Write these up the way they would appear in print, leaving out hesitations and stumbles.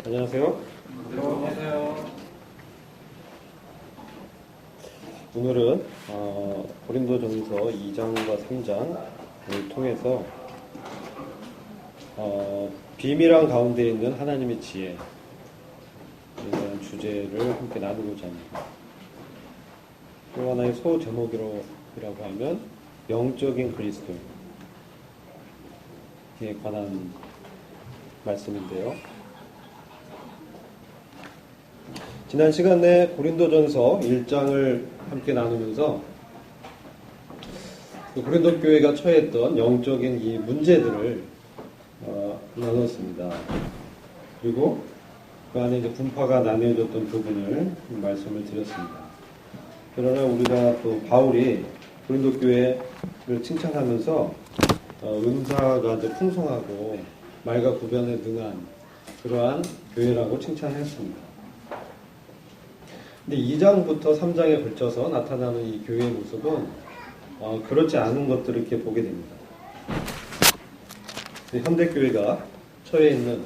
안녕하세요. 안녕하세요. 오늘은 고린도전서 2장과 3장을 통해서 비밀한 가운데 있는 하나님의 지혜에 대한 주제를 함께 나누고자 합니다. 또 하나의 소제목이라고 하면 영적인 그리스도에 관한 말씀인데요. 지난 시간에 고린도전서 1장을 함께 나누면서 고린도 교회가 처했던 영적인 이 문제들을 나눴습니다. 그리고 그 안에 이제 분파가 나뉘어졌던 부분을 말씀을 드렸습니다. 그러나 우리가 또 바울이 고린도 교회를 칭찬하면서 은사가 이제 풍성하고 말과 구변에 능한 그러한 교회라고 칭찬했습니다. 근데 2장부터 3장에 걸쳐서 나타나는 이 교회의 모습은 그렇지 않은 것들을 이렇게 보게 됩니다. 현대교회가 처해 있는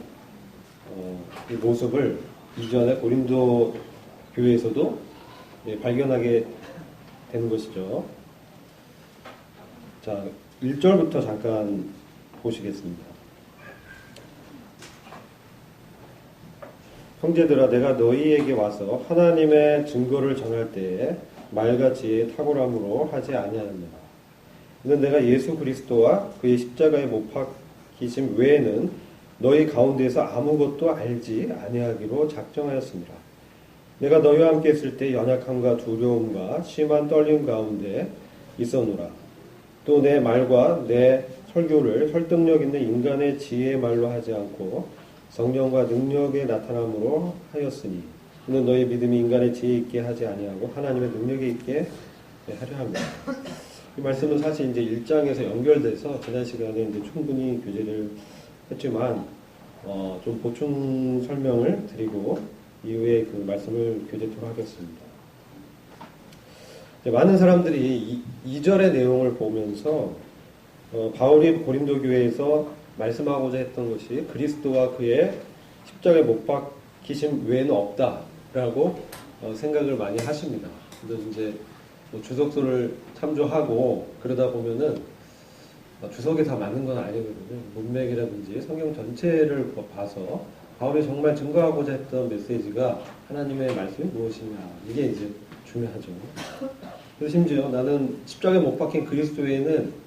이 모습을 이전에 고린도 교회에서도 발견하게 되는 것이죠. 자, 1절부터 잠깐 보시겠습니다. 형제들아, 내가 너희에게 와서 하나님의 증거를 전할 때에 말과 지혜의 탁월함으로 하지 아니하느냐. 이는 내가 예수 그리스도와 그의 십자가에 못 박히심 외에는 너희 가운데에서 아무것도 알지 아니하기로 작정하였습니다. 내가 너희와 함께 있을 때 연약함과 두려움과 심한 떨림 가운데 있었노라. 또 내 말과 내 설교를 설득력 있는 인간의 지혜의 말로 하지 않고 성령과 능력의 나타남으로 하였으니 이는 너희 믿음이 인간의 지혜 있게 하지 아니하고 하나님의 능력에 있게 하려 합니다. 이 말씀은 사실 이제 1장에서 연결돼서 지난 시간에 이제 충분히 교제를 했지만 좀 보충 설명을 드리고 이후에 그 말씀을 교제토록 하겠습니다. 많은 사람들이 2절의 내용을 보면서 바울이 고린도 교회에서 말씀하고자 했던 것이 그리스도와 그의 십자가에 못 박히심 외에는 없다라고 생각을 많이 하십니다. 그래서 이제 주석서를 참조하고 그러다 보면은 주석이 다 맞는 건 아니거든요. 문맥이라든지 성경 전체를 봐서 바울이 정말 증거하고자 했던 메시지가 하나님의 말씀이 무엇이냐, 이게 이제 중요하죠. 그래서 심지어 나는 십자가에 못 박힌 그리스도 외에는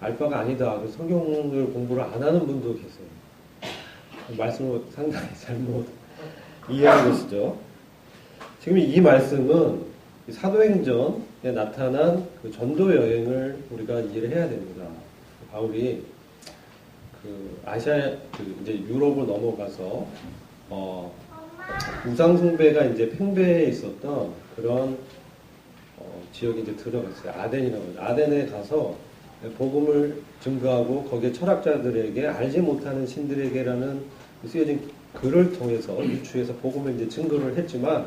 알바가 아니다. 성경을 공부를 안 하는 분도 계세요. 말씀을 상당히 잘못 이해한 것이죠. 지금 이 말씀은 사도행전에 나타난 그 전도 여행을 우리가 이해를 해야 됩니다. 바울이 그 아시아, 이제 유럽을 넘어가서 우상숭배가 이제 팽배해 있었던 그런 지역에 이제 들어갔어요. 아덴이라고 하죠. 아덴에 가서 복음을 증거하고 거기에 철학자들에게 알지 못하는 신들에게라는 쓰여진 글을 통해서 유추해서 복음을 이제 증거를 했지만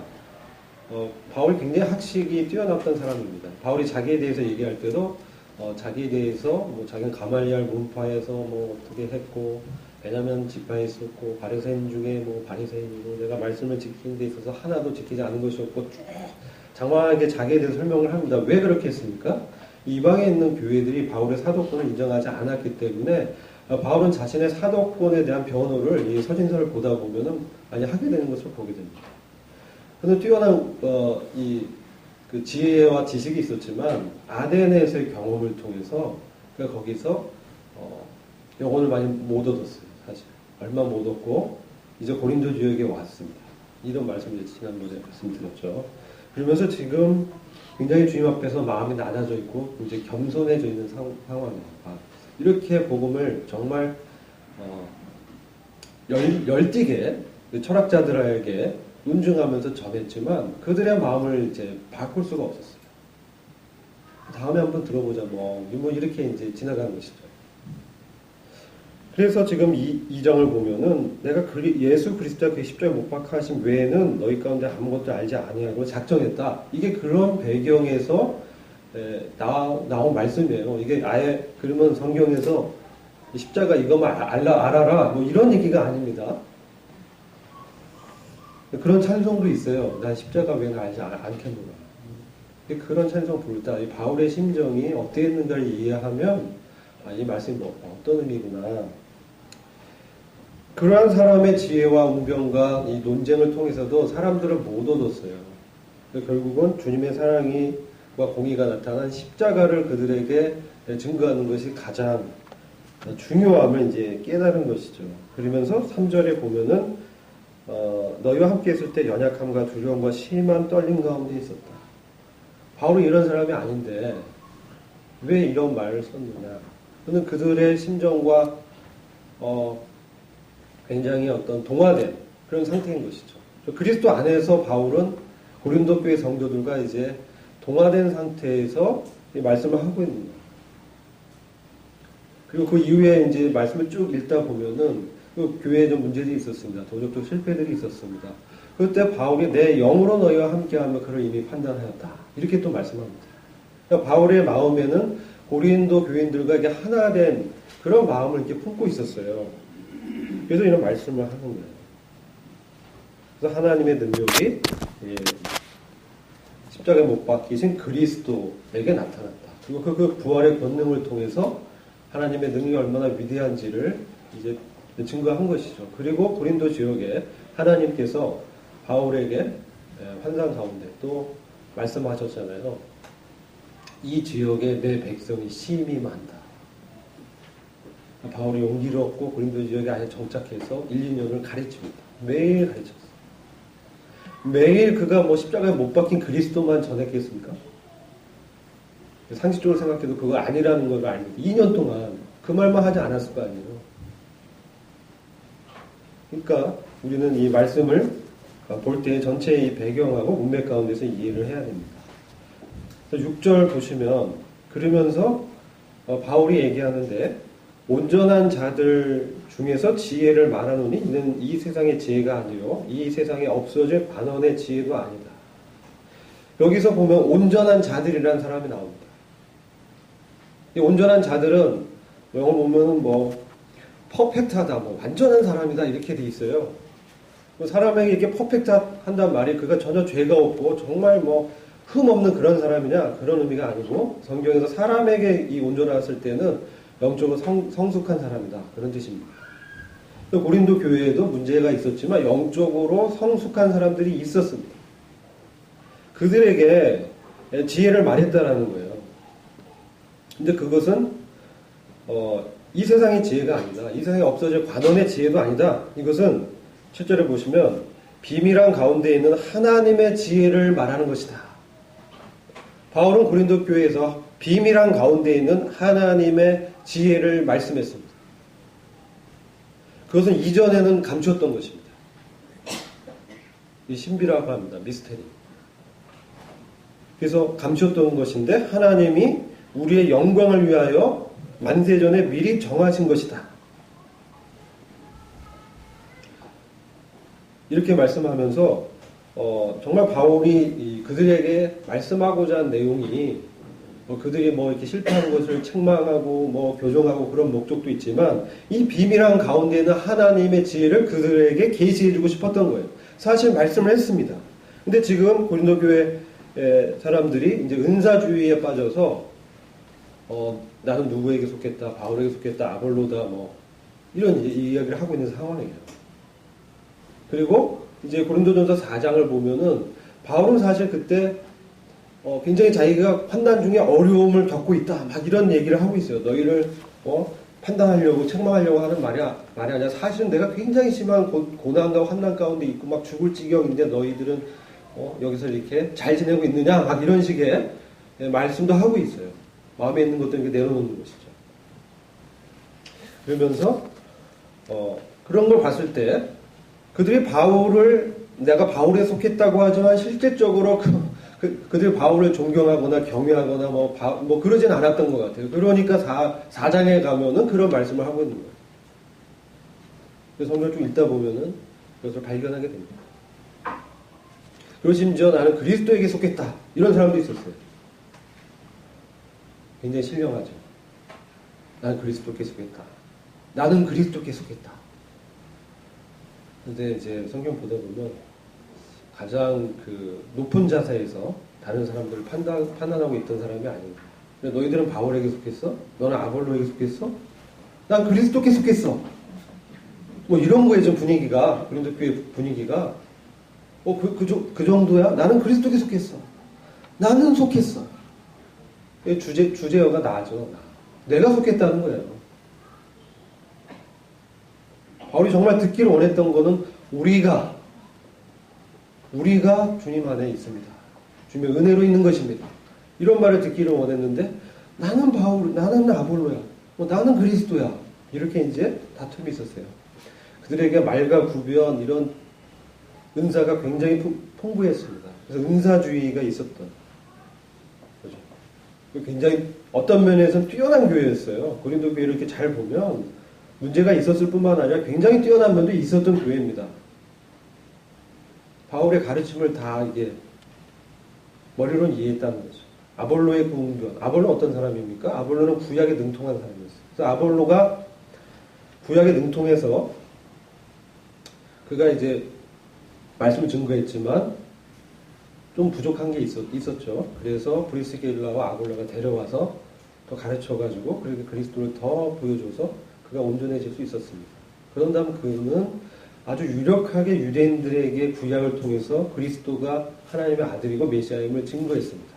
바울이 굉장히 학식이 뛰어났던 사람입니다. 바울이 자기에 대해서 얘기할 때도 자기에 대해서 뭐 자기는 가말리알 문파에서 뭐 어떻게 했고 베냐민 지파에 있었고 바리새인 중에 뭐 바리새인이고 내가 말씀을 지키는 데 있어서 하나도 지키지 않은 것이 없고 쭉 장황하게 자기에 대해서 설명을 합니다. 왜 그렇게 했습니까? 이방에 있는 교회들이 바울의 사도권을 인정하지 않았기 때문에 바울은 자신의 사도권에 대한 변호를 이 서신서를 보다 보면은 많이 하게 되는 것을 보게 됩니다. 그는 뛰어난 그 지혜와 지식이 있었지만 아덴에서의 경험을 통해서 그러니까 거기서 영혼을 많이 못 얻었어요. 사실 얼마 못 얻고 이제 고린도 지역에 왔습니다. 이런 말씀을 지난번에 말씀드렸죠. 그러면서 지금 굉장히 주님 앞에서 마음이 낮아져 있고 이제 겸손해져 있는 상황입니다. 이렇게 복음을 정말 열띠게 철학자들에게 논증하면서 전했지만 그들의 마음을 이제 바꿀 수가 없었어요. 다음에 한번 들어보자 뭐 이렇게 이제 지나가는 것이죠. 그래서 지금 이 장을 보면은 내가 예수 그리스도와 그 십자가에 못 박하신 외에는 너희 가운데 아무것도 알지 아니하고 작정했다. 이게 그런 배경에서 나온 말씀이에요. 이게 아예 그러면 성경에서 십자가 이거만 알아라 뭐 이런 얘기가 아닙니다. 그런 찬송도 있어요. 난 십자가 외에는 알지 않겠노라. 그런 찬송 부를 때 이 바울의 심정이 어땠는가를 이해하면 이 말씀이 어떤 의미구나. 그러한 사람의 지혜와 운명과 이 논쟁을 통해서도 사람들을 못 얻었어요. 결국은 주님의 사랑과 공의가 나타난 십자가를 그들에게 증거하는 것이 가장 중요함을 이제 깨달은 것이죠. 그러면서 3절에 보면은 너희와 함께 있을 때 연약함과 두려움과 심한 떨림 가운데 있었다. 바울은 이런 사람이 아닌데 왜 이런 말을 썼느냐. 그는 그들의 심정과 굉장히 어떤 동화된 그런 상태인 것이죠. 그리스도 안에서 바울은 고린도 교회 성도들과 이제 동화된 상태에서 이 말씀을 하고 있는 거예요. 그리고 그 이후에 이제 말씀을 쭉 읽다 보면은 그 교회에 좀 문제들이 있었습니다. 도덕적 실패들이 있었습니다. 그때 바울이 내 영으로 너희와 함께하며 그를 이미 판단하였다. 이렇게 또 말씀합니다. 그러니까 바울의 마음에는 고린도 교인들과 이게 하나 된 그런 마음을 이렇게 품고 있었어요. 그래서 이런 말씀을 하는 거예요. 그래서 하나님의 능력이 십자가에 못 박히신 그리스도에게 나타났다. 그리고 그 부활의 권능을 통해서 하나님의 능력이 얼마나 위대한지를 이제 증거한 것이죠. 그리고 고린도 지역에 하나님께서 바울에게 환상 가운데 또 말씀하셨잖아요. 이 지역에 내 백성이 심히 많다. 바울이 용기를 얻고 고린도 지역에 아예 정착해서 1, 2년을 가르칩니다. 매일 가르쳤어요. 매일 그가 십자가에 못 박힌 그리스도만 전했겠습니까? 상식적으로 생각해도 그거 아니라는 걸 알고 2년 동안 그 말만 하지 않았을 거 아니에요. 그러니까 우리는 이 말씀을 볼 때 전체의 이 배경하고 문맥 가운데서 이해를 해야 됩니다. 6절 보시면 그러면서 바울이 얘기하는데 온전한 자들 중에서 지혜를 말하노니 이는 이 세상의 지혜가 아니요 이 세상에 없어질 반원의 지혜도 아니다. 여기서 보면 온전한 자들이라는 사람이 나옵니다. 이 온전한 자들은 영어 보면은 퍼펙트하다, 완전한 사람이다 이렇게 돼 있어요. 사람에게 이렇게 퍼펙트한단 말이 그가 전혀 죄가 없고 정말 흠 없는 그런 사람이냐 그런 의미가 아니고 성경에서 사람에게 이 온전했을 때는 영적으로 성숙한 사람이다 그런 뜻입니다. 고린도 교회에도 문제가 있었지만 영적으로 성숙한 사람들이 있었습니다. 그들에게 지혜를 말했다라는 거예요. 근데 그것은 이 세상의 지혜가 아니다. 이 세상에 없어질 관원의 지혜도 아니다. 이것은 7절에 보시면 비밀한 가운데 있는 하나님의 지혜를 말하는 것이다. 바울은 고린도 교회에서 비밀한 가운데 있는 하나님의 지혜를 말씀했습니다. 그것은 이전에는 감추었던 것입니다. 이 신비라고 합니다. 미스테리. 그래서 감추었던 것인데 하나님이 우리의 영광을 위하여 만세전에 미리 정하신 것이다. 이렇게 말씀하면서 정말 바울이 그들에게 말씀하고자 한 내용이 그들이 이렇게 실패한 것을 책망하고 교정하고 그런 목적도 있지만 이 비밀한 가운데 있는 하나님의 지혜를 그들에게 계시해주고 싶었던 거예요. 사실 말씀을 했습니다. 근데 지금 고린도 교회 사람들이 이제 은사주의에 빠져서 나는 누구에게 속했다, 바울에게 속했다, 아볼로다, 이런 이야기를 하고 있는 상황이에요. 그리고 이제 고린도전서 4장을 보면은 바울은 사실 그때 굉장히 자기가 판단 중에 어려움을 겪고 있다, 이런 얘기를 하고 있어요. 너희를 판단하려고 책망하려고 하는 말이 아니라 사실은 내가 굉장히 심한 고난과 환난 가운데 있고 죽을 지경인데 너희들은 여기서 이렇게 잘 지내고 있느냐, 이런 식의 말씀도 하고 있어요. 마음에 있는 것들을 이렇게 내려놓는 것이죠. 그러면서 그런 걸 봤을 때 그들이 내가 바울에 속했다고 하지만 실제적으로 그들이 바울을 존경하거나 경외하거나 그러진 않았던 것 같아요. 그러니까 4장에 가면은 그런 말씀을 하고 있는 거예요. 그래서 성경을 쭉 읽다 보면은 그것을 발견하게 됩니다. 그리고 심지어 나는 그리스도에게 속했다, 이런 사람도 있었어요. 굉장히 신령하죠. 나는 그리스도께 속했다. 나는 그리스도께 속했다. 근데 이제 성경 보다 보면 가장 그 높은 자세에서 다른 사람들을 판단하고 있던 사람이 아닌가. 너희들은 바울에게 속했어? 너는 아볼로에게 속했어? 난 그리스도께 속했어. 뭐 이런 거에 좀 분위기가, 고린도 교회 분위기가 그 정도야? 나는 그리스도께 속했어. 나는 속했어. 주제어가 나죠. 내가 속했다는 거예요. 바울이 정말 듣기를 원했던 거는 우리가 주님 안에 있습니다. 주님의 은혜로 있는 것입니다. 이런 말을 듣기를 원했는데 나는 바울, 나는 아볼로야. 나는 그리스도야. 이렇게 이제 다툼이 있었어요. 그들에게 말과 구변 이런 은사가 굉장히 풍부했습니다. 그래서 은사주의가 있었던 거죠. 굉장히 어떤 면에서는 뛰어난 교회였어요. 고린도 교회를 이렇게 잘 보면 문제가 있었을 뿐만 아니라 굉장히 뛰어난 면도 있었던 교회입니다. 바울의 가르침을 다 이게 머리로는 이해했다는 거죠. 아볼로의 구운변. 아볼로는 어떤 사람입니까? 아볼로는 구약에 능통한 사람이었어요. 그래서 아볼로가 구약에 능통해서 그가 이제 말씀을 증거했지만 좀 부족한 게 있었죠. 그래서 브리스길라와 아볼로가 데려와서 더 가르쳐가지고 그렇게 그리스도를 더 보여줘서 그가 온전해질 수 있었습니다. 그런 다음 그는 아주 유력하게 유대인들에게 구약을 통해서 그리스도가 하나님의 아들이고 메시아임을 증거했습니다.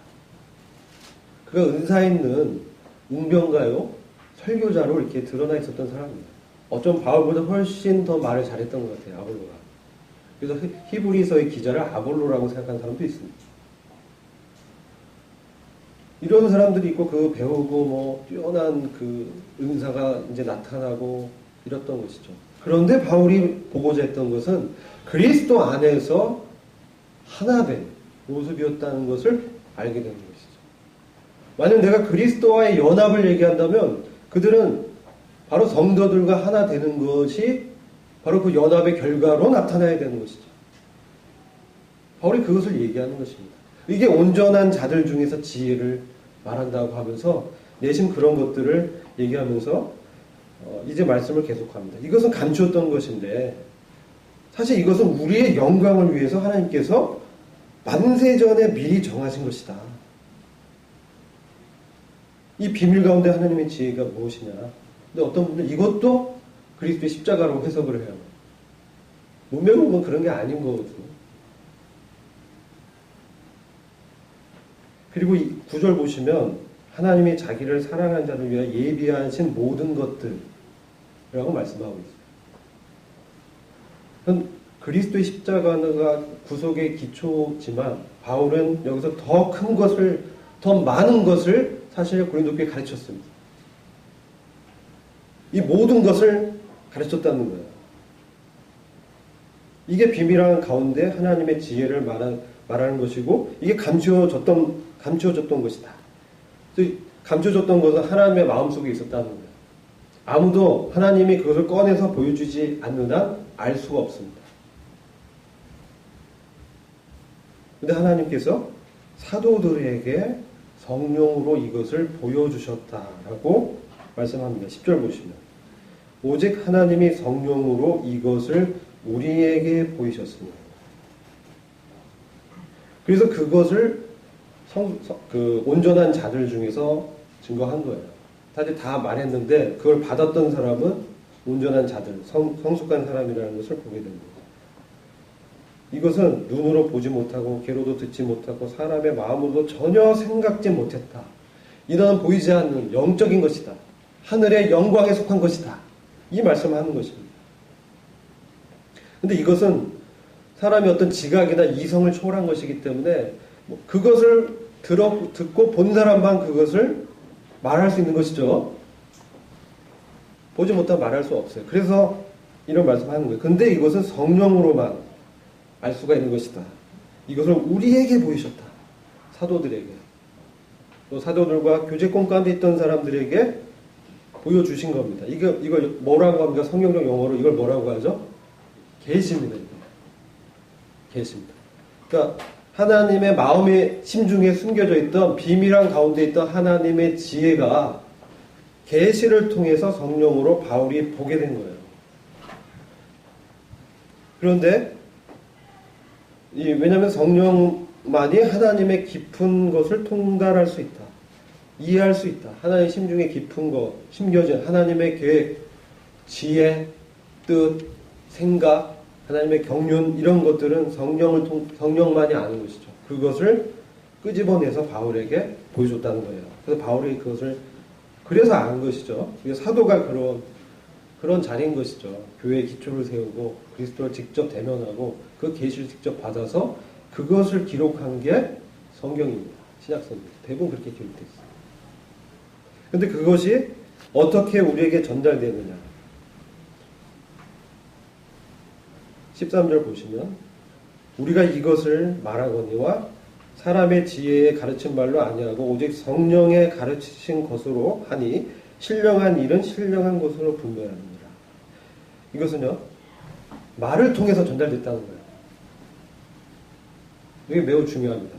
그가 은사 있는 웅변가요, 설교자로 이렇게 드러나 있었던 사람입니다. 어쩜 바울보다 훨씬 더 말을 잘했던 것 같아요, 아볼로가. 그래서 히브리서의 기자를 아볼로라고 생각하는 사람도 있습니다. 이런 사람들이 있고 그 배우고 뛰어난 그 은사가 이제 나타나고 이랬던 것이죠. 그런데 바울이 보고자 했던 것은 그리스도 안에서 하나된 모습이었다는 것을 알게 되는 것이죠. 만약 내가 그리스도와의 연합을 얘기한다면 그들은 바로 성도들과 하나 되는 것이 바로 그 연합의 결과로 나타나야 되는 것이죠. 바울이 그것을 얘기하는 것입니다. 이게 온전한 자들 중에서 지혜를 말한다고 하면서 내심 그런 것들을 얘기하면서 이제 말씀을 계속합니다. 이것은 감추었던 것인데 사실 이것은 우리의 영광을 위해서 하나님께서 만세전에 미리 정하신 것이다. 이 비밀 가운데 하나님의 지혜가 무엇이냐. 근데 어떤 분들은 이것도 그리스도의 십자가로 해석을 해요. 문맥을 보면 그런 게 아닌 거거든요. 그리고 이 9절 보시면 하나님이 자기를 사랑하는 자를 위하여 예비하신 모든 것들이라고 말씀하고 있어요. 그리스도의 십자가가 구속의 기초지만 바울은 여기서 더 큰 것을, 더 많은 것을 사실 고린도교에 가르쳤습니다. 이 모든 것을 가르쳤다는 거예요. 이게 비밀한 가운데 하나님의 지혜를 말하는 것이고 이게 감추어졌던 것이다. 감춰졌던 것은 하나님의 마음속에 있었다는 거예요. 아무도 하나님이 그것을 꺼내서 보여주지 않는 한 알 수가 없습니다. 근데 하나님께서 사도들에게 성령으로 이것을 보여주셨다라고 말씀합니다. 10절 보시면 오직 하나님이 성령으로 이것을 우리에게 보이셨습니다. 그래서 그것을 온전한 자들 중에서 증거한 거예요. 다들 다 말했는데 그걸 받았던 사람은 온전한 자들, 성숙한 사람이라는 것을 보게 됩니다. 이것은 눈으로 보지 못하고 귀로도 듣지 못하고 사람의 마음으로도 전혀 생각지 못했다. 이는 보이지 않는 영적인 것이다. 하늘의 영광에 속한 것이다. 이 말씀을 하는 것입니다. 근데 이것은 사람이 어떤 지각이나 이성을 초월한 것이기 때문에 그것을 듣고 본 사람만 그것을 말할 수 있는 것이죠. 보지 못하면 말할 수 없어요. 그래서 이런 말씀하는 거예요. 근데 이것은 성령으로만 알 수가 있는 것이다. 이것을 우리에게 보이셨다. 사도들에게. 또 사도들과 교제권 가운데 있던 사람들에게 보여주신 겁니다. 이걸 뭐라고 합니까? 성경적 용어로 이걸 뭐라고 하죠? 계시입니다. 계시입니다. 그러니까 하나님의 마음의 심중에 숨겨져 있던 비밀한 가운데 있던 하나님의 지혜가 계시를 통해서 성령으로 바울이 보게 된 거예요. 그런데 왜냐하면 성령만이 하나님의 깊은 것을 통달할 수 있다. 이해할 수 있다. 하나님의 심중에 깊은 것, 심겨진 하나님의 계획, 지혜, 뜻, 생각, 하나님의 경륜 이런 것들은 성령만이 아는 것이죠. 그것을 끄집어내서 바울에게 보여줬다는 거예요. 그래서 바울이 그것을 그래서 아는 것이죠. 사도가 그런 자리인 것이죠. 교회의 기초를 세우고 그리스도를 직접 대면하고 그 계시를 직접 받아서 그것을 기록한 게 성경입니다. 신약성입니다. 대부분 그렇게 기록되어 있어요. 그런데 그것이 어떻게 우리에게 전달되느냐. 13절 보시면 우리가 이것을 말하거니와 사람의 지혜에 가르친 말로 아니하고 오직 성령의 가르치신 것으로 하니 신령한 일은 신령한 것으로 분별합니다. 이것은요 말을 통해서 전달됐다는 거예요. 이게 매우 중요합니다.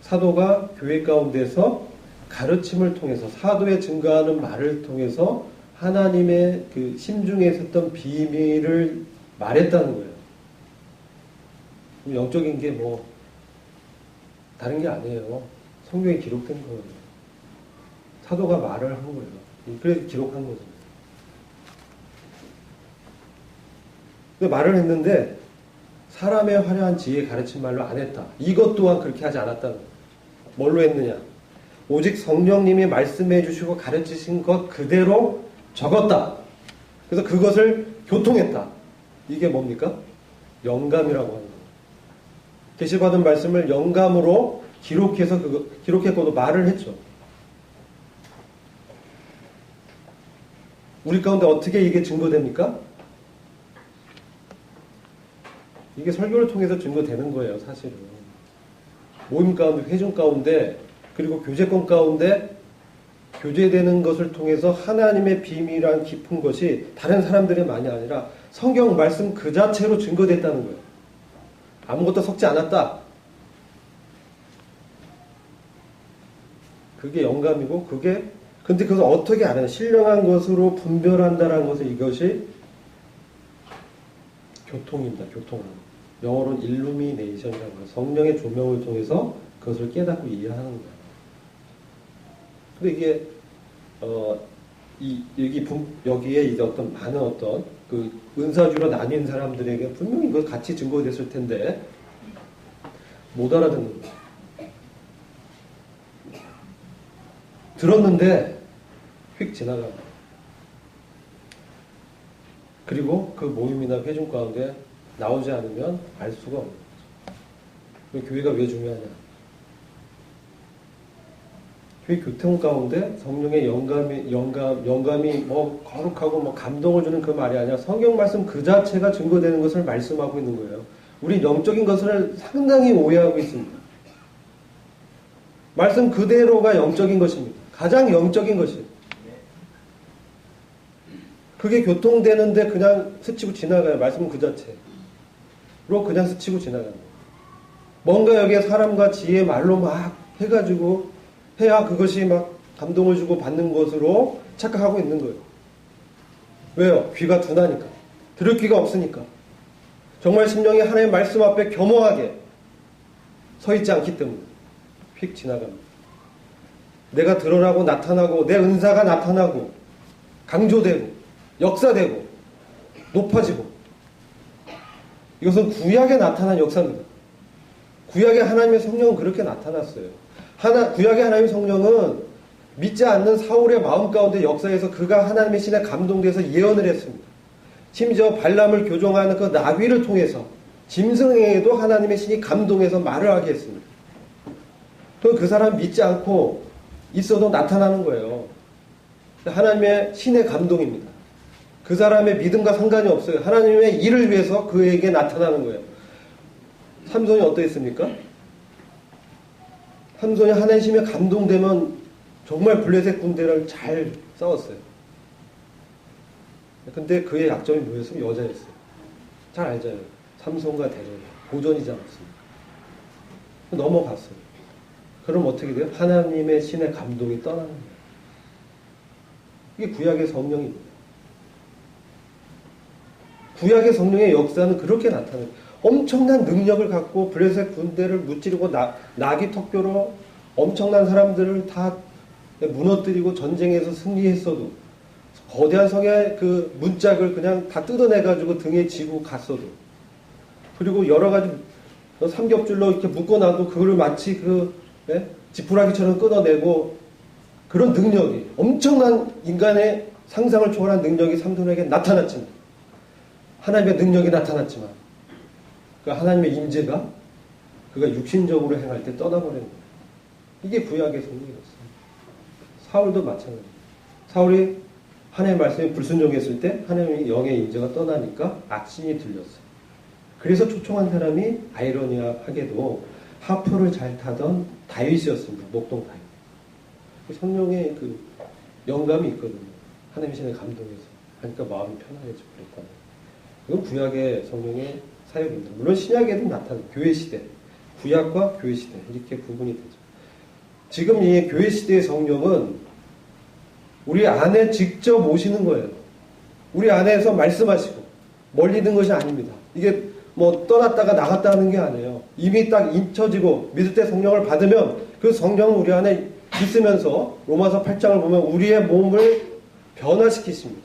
사도가 교회 가운데서 가르침을 통해서 사도의 증거하는 말을 통해서 하나님의 그 심중에 있었던 비밀을 말했다는 거예요. 영적인 게 뭐 다른 게 아니에요. 성경에 기록된 거예요. 사도가 말을 한 거예요. 그래서 기록한 거죠. 근데 말을 했는데 사람의 화려한 지혜에 가르친 말로 안 했다. 이것 또한 그렇게 하지 않았다는 거예요. 뭘로 했느냐? 오직 성령님이 말씀해 주시고 가르치신 것 그대로 적었다. 그래서 그것을 교통했다. 이게 뭡니까? 영감이라고 하는 거예요. 계시받은 말씀을 영감으로 기록했고도 말을 했죠. 우리 가운데 어떻게 이게 증거됩니까? 이게 설교를 통해서 증거되는 거예요, 사실은. 모임 가운데, 회중 가운데, 그리고 교제권 가운데 교제되는 것을 통해서 하나님의 비밀한 깊은 것이 다른 사람들의 말이 아니라 성경 말씀 그 자체로 증거됐다는 거예요. 아무것도 섞지 않았다. 그게 영감이고 근데 그것을 어떻게 알아요? 신령한 것으로 분별한다라는 것은 이것이 교통입니다. 교통. 영어로는 일루미네이션이라고 해요. 성령의 조명을 통해서 그것을 깨닫고 이해하는 거예요. 근데 이게 여기에 이제 어떤 많은 어떤 그 은사주로 나뉜 사람들에게 분명히 이거 같이 증거됐을 텐데 못 알아듣는 거예요. 들었는데 휙 지나가고 그리고 그 모임이나 회중 가운데 나오지 않으면 알 수가 없는 거죠. 교회가 왜 중요하냐? 교회 교통 가운데 성령의 영감이 뭐 거룩하고 뭐 감동을 주는 그 말이 아니라 성경 말씀 그 자체가 증거되는 것을 말씀하고 있는 거예요. 우리 영적인 것을 상당히 오해하고 있습니다. 말씀 그대로가 영적인 것입니다. 가장 영적인 것이에요. 그게 교통되는데 그냥 스치고 지나가요. 말씀은 그 자체로 그냥 스치고 지나가는 거예요. 뭔가 여기에 사람과 지혜 말로 막 해가지고 해야 그것이 막 감동을 주고 받는 것으로 착각하고 있는 거예요. 왜요? 귀가 둔하니까. 들을 귀가 없으니까. 정말 심령이 하나님의 말씀 앞에 겸허하게 서 있지 않기 때문에 휙 지나갑니다. 내가 들으라고 나타나고 내 은사가 나타나고 강조되고 역사되고 높아지고 이것은 구약에 나타난 역사입니다. 구약의 하나님의 성령은 그렇게 나타났어요. 구약의 하나님의 성령은 믿지 않는 사울의 마음 가운데 역사에서 그가 하나님의 신에 감동돼서 예언을 했습니다. 심지어 발람을 교정하는 그 나귀를 통해서 짐승에게도 하나님의 신이 감동해서 말을 하게 했습니다. 그 사람 믿지 않고 있어도 나타나는 거예요. 하나님의 신의 감동입니다. 그 사람의 믿음과 상관이 없어요. 하나님의 일을 위해서 그에게 나타나는 거예요. 삼손이 어떠했습니까? 삼손이 하나님의 신에 감동되면 정말 블레셋 군대를 잘 싸웠어요. 근데 그의 약점이 뭐였으면 여자였어요. 잘 알잖아요. 삼손과 대전 고전이지 않았습니까? 넘어갔어요. 그럼 어떻게 돼요? 하나님의 신의 감동이 떠나는 거예요. 이게 구약의 성령입니다. 구약의 성령의 역사는 그렇게 나타나요. 엄청난 능력을 갖고 블레셋 군대를 무찌르고 나귀 턱뼈로 엄청난 사람들을 다 무너뜨리고 전쟁에서 승리했어도, 거대한 성의 그 문짝을 그냥 다 뜯어내가지고 등에 지고 갔어도, 그리고 여러 가지 삼겹줄로 이렇게 묶어놔도 그거를 마치 지푸라기처럼 끊어내고, 그런 능력이, 엄청난 인간의 상상을 초월한 능력이 삼손에게 나타났지만, 하나님의 능력이 나타났지만, 그 하나님의 임재가 그가 육신적으로 행할 때 떠나버리는 거예요. 이게 구약의 성령이었어요. 사울도 마찬가지예요. 사울이 하나님의 말씀에 불순종했을 때 하나님의 영의 임재가 떠나니까 악신이 들렸어요. 그래서 초청한 사람이 아이러니하게도 하프를 잘 타던 다윗이었습니다. 목동 다윗. 성령의 그 영감이 있거든요. 하나님 신의 감동에서. 하니까 마음이 편안해지고 그랬다는. 이건 구약의 성령의 사역입니다. 물론 신약에도 나타나요. 교회 시대. 구약과 교회 시대. 이렇게 구분이 되죠. 지금 이 교회 시대의 성령은 우리 안에 직접 오시는 거예요. 우리 안에서 말씀하시고 멀리 있는 것이 아닙니다. 이게 뭐 떠났다가 나갔다 하는 게 아니에요. 이미 딱 잊혀지고 믿을 때 성령을 받으면 그 성령은 우리 안에 있으면서 로마서 8장을 보면 우리의 몸을 변화시키십니다.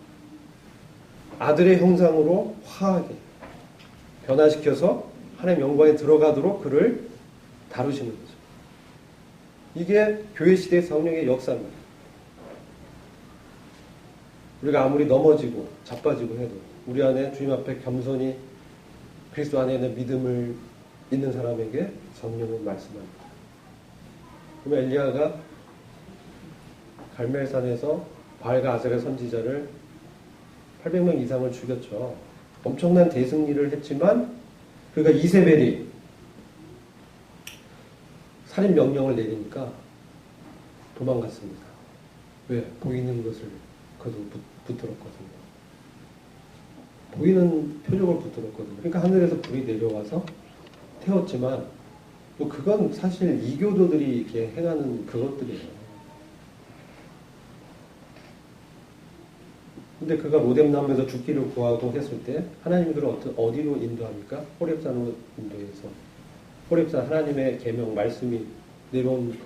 아들의 형상으로 화하게 변화시켜서 하나님의 영광에 들어가도록 그를 다루시는 거죠. 이게 교회 시대의 성령의 역사입니다. 우리가 아무리 넘어지고 자빠지고 해도 우리 안에 주님 앞에 겸손히 그리스도 안에 있는 믿음을 있는 사람에게 성령은 말씀합니다. 그러면 엘리야가 갈멜산에서 바알과 아세라 선지자를 800명 이상을 죽였죠. 엄청난 대승리를 했지만 그가 이세벨이 살인 명령을 내리니까 도망갔습니다. 왜? 보이는 것을 그도 붙들었거든요. 보이는 표적을 붙들었거든요. 그러니까 하늘에서 불이 내려와서 태웠지만 뭐 그건 사실 이교도들이 이렇게 행하는 그것들이에요. 근데 그가 로뎀나무에서 죽기를 구하고 했을 때 하나님이 그를 어디로 인도합니까? 호렙산으로 인도해서 호렙산 하나님의 계명 말씀이 내려온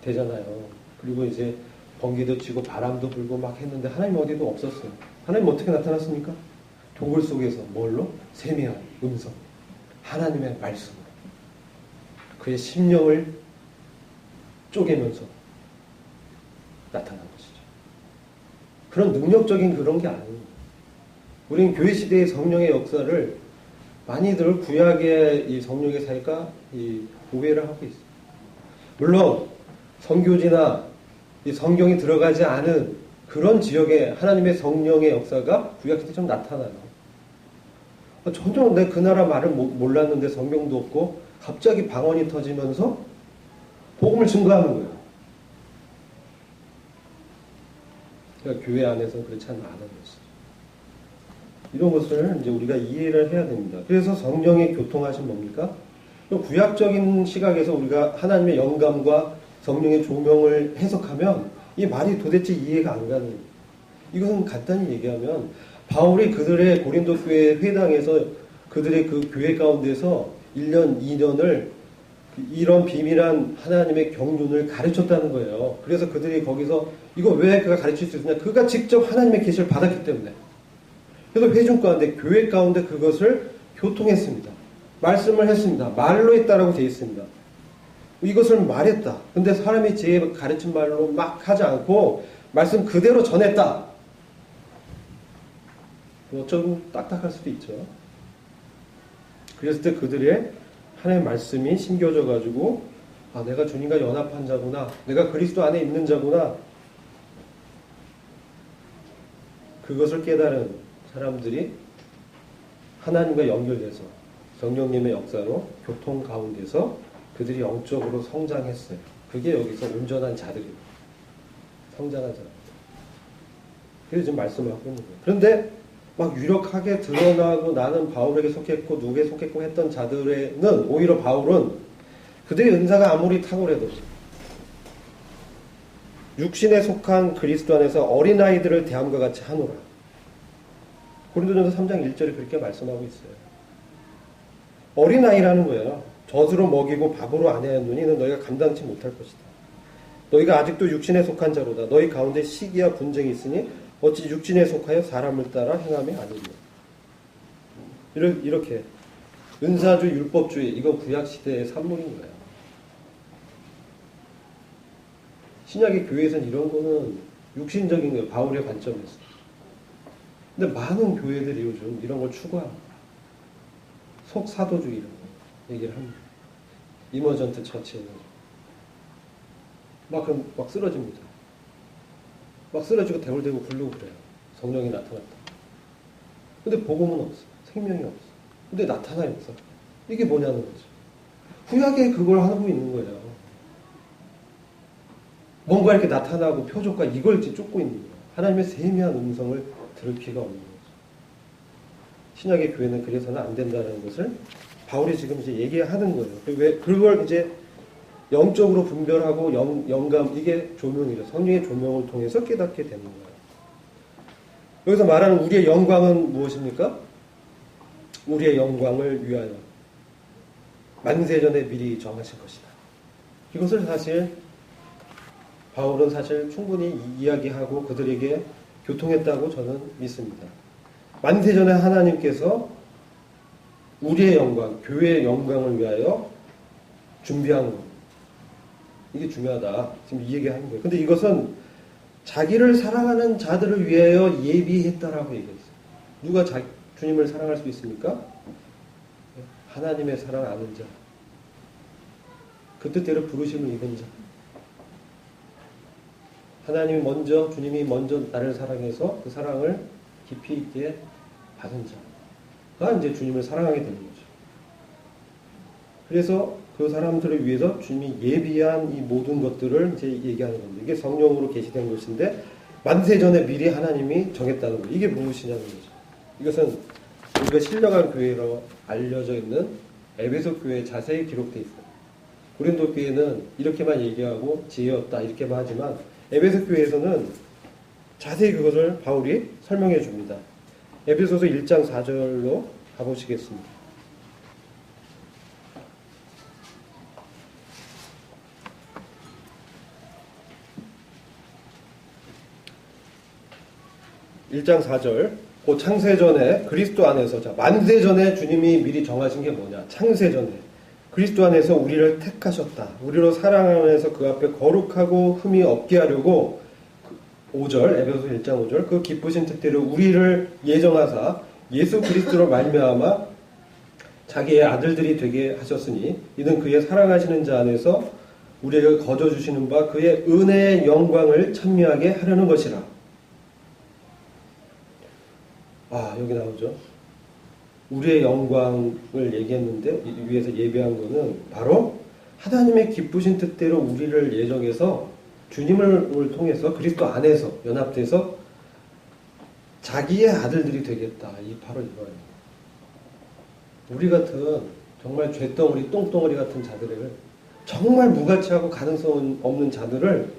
되잖아요. 그리고 이제 번개도 치고 바람도 불고 막 했는데 하나님 어디도 없었어요. 하나님 어떻게 나타났습니까? 동굴 속에서 뭘로? 세미한 음성, 하나님의 말씀으로 그의 심령을 쪼개면서 나타난 것이죠. 그런 능력적인 그런 게 아니에요. 우리는 교회 시대의 성령의 역사를 많이들 구약의 이 성령의 사역과 이 오해를 하고 있어요. 물론 성교지나 이 성경이 들어가지 않은 그런 지역에 하나님의 성령의 역사가 구약 시대에 좀 나타나요. 전혀 내 그 나라 말을 몰랐는데 성경도 없고 갑자기 방언이 터지면서 복음을 증거하는 거예요. 그러니까 교회 안에서는 그렇지 않다는 것이죠. 이런 것을 이제 우리가 이해를 해야 됩니다. 그래서 성령의 교통하신 뭡니까? 구약적인 시각에서 우리가 하나님의 영감과 성령의 조명을 해석하면 이 말이 도대체 이해가 안 가는, 이것은 간단히 얘기하면 바울이 그들의 고린도 교회 회당에서 그들의 그 교회 가운데서 1년, 2년을 이런 비밀한 하나님의 경륜을 가르쳤다는 거예요. 그래서 그들이 거기서 이거 왜 그가 가르칠 수 있느냐? 그가 직접 하나님의 계시를 받았기 때문에. 그래서 회중 가운데, 교회 가운데 그것을 교통했습니다. 말씀을 했습니다. 말로 했다라고 되어 있습니다. 이것을 말했다. 근데 사람이 제 가르친 말로 막 하지 않고 말씀 그대로 전했다. 좀 딱딱할 수도 있죠. 그랬을 때 그들의 하나님의 말씀이 심겨져 가지고 아, 내가 주님과 연합한 자구나. 내가 그리스도 안에 있는 자구나. 그것을 깨달은 사람들이 하나님과 연결돼서 성령님의 역사로 교통 가운데서 그들이 영적으로 성장했어요. 그게 여기서 온전한 자들이에요. 성장한 자들. 그래서 지금 말씀을 하고 있는 거예요. 그런데 막 유력하게 드러나고 나는 바울에게 속했고 누구에게 속했고 했던 자들에는 오히려 바울은 그들의 은사가 아무리 탁월해도 육신에 속한 그리스도 안에서 어린아이들을 대함과 같이 하노라. 고린도전서 3장 1절에 그렇게 말씀하고 있어요. 어린아이라는 거예요. 젖으로 먹이고 밥으로 안 해야하노니 이는 너희가 감당치 못할 것이다. 너희가 아직도 육신에 속한 자로다. 너희 가운데 시기와 분쟁이 있으니 어찌 육신에 속하여 사람을 따라 행함이 아니냐. 이렇게 은사주 율법주의, 이거 구약시대의 산물인 거예요. 신약의 교회에서는 이런 거는 육신적인 거예요. 바울의 관점에서. 근데 많은 교회들이 요즘 이런 걸 추구합니다. 속사도주의 이런 거 얘기를 합니다. 이머전트 처치에는 막 쓰러집니다. 막 쓰러지고 대굴대고 굴르고 그래요. 성령이 나타났다. 근데 복음은 없어. 생명이 없어. 근데 나타나요, 없어. 이게 뭐냐는 거죠. 구약에 그걸 하고 있는 거예요. 뭔가 이렇게 나타나고 표적과 이걸 쫓고 있는 거예요. 하나님의 세미한 음성을 들을 기가 없는 거죠. 신약의 교회는 그래서는 안 된다는 것을 바울이 지금 이제 얘기하는 거예요. 왜 그걸 이제 영적으로 분별하고 영감, 이게 조명이죠. 성령의 조명을 통해서 깨닫게 되는 거예요. 여기서 말하는 우리의 영광은 무엇입니까? 우리의 영광을 위하여 만세전에 미리 정하신 것이다. 이것을 사실 바울은 사실 충분히 이야기하고 그들에게 교통했다고 저는 믿습니다. 만세전에 하나님께서 우리의 영광, 교회의 영광을 위하여 준비한 것. 이게 중요하다. 지금 이 얘기하는 거예요. 근데 이것은 자기를 사랑하는 자들을 위하여 예비했다라고 얘기했어요. 누가 주님을 사랑할 수 있습니까? 하나님의 사랑 아는 자. 그 뜻대로 부르심을 입은 자. 주님이 먼저 나를 사랑해서 그 사랑을 깊이 있게 받은 자가 이제 주님을 사랑하게 되는 거죠. 그래서 그 사람들을 위해서 주님이 예비한 이 모든 것들을 이제 얘기하는 겁니다. 이게 성령으로 계시된 것인데 만세전에 미리 하나님이 정했다는 거예요. 이게 무엇이냐는 거죠. 이것은 우리가 신령한 교회로 알려져 있는 에베소 교회에 자세히 기록되어 있어요. 고린도 교회는 이렇게만 얘기하고 지혜였다 이렇게만 하지만 에베소 교회에서는 자세히 그것을 바울이 설명해 줍니다. 에베소서 1장 4절로 가보시겠습니다. (1장 4절) 그 창세전에 그리스도 안에서, 자, 만세전에 주님이 미리 정하신 게 뭐냐? 창세전에 그리스도 안에서 우리를 택하셨다. 우리로 사랑 안에서 그 앞에 거룩하고 흠이 없게 하려고 5절, 에베소 1장 5절, 그 기쁘신 뜻대로 우리를 예정하사 예수 그리스도로 말미암아 자기의 아들들이 되게 하셨으니 이는 그의 사랑하시는 자 안에서 우리에게 거저 주시는 바 그의 은혜의 영광을 찬미하게 하려는 것이라. 여기 나오죠. 우리의 영광을 얘기했는데 위에서 예배한 거는 바로 하나님의 기쁘신 뜻대로 우리를 예정해서 주님을 통해서 그리스도 안에서 연합돼서 자기의 아들들이 되겠다. 바로 이거예요. 우리 같은 정말 죄덩어리, 똥덩어리 같은 자들을, 정말 무가치하고 가능성 없는 자들을,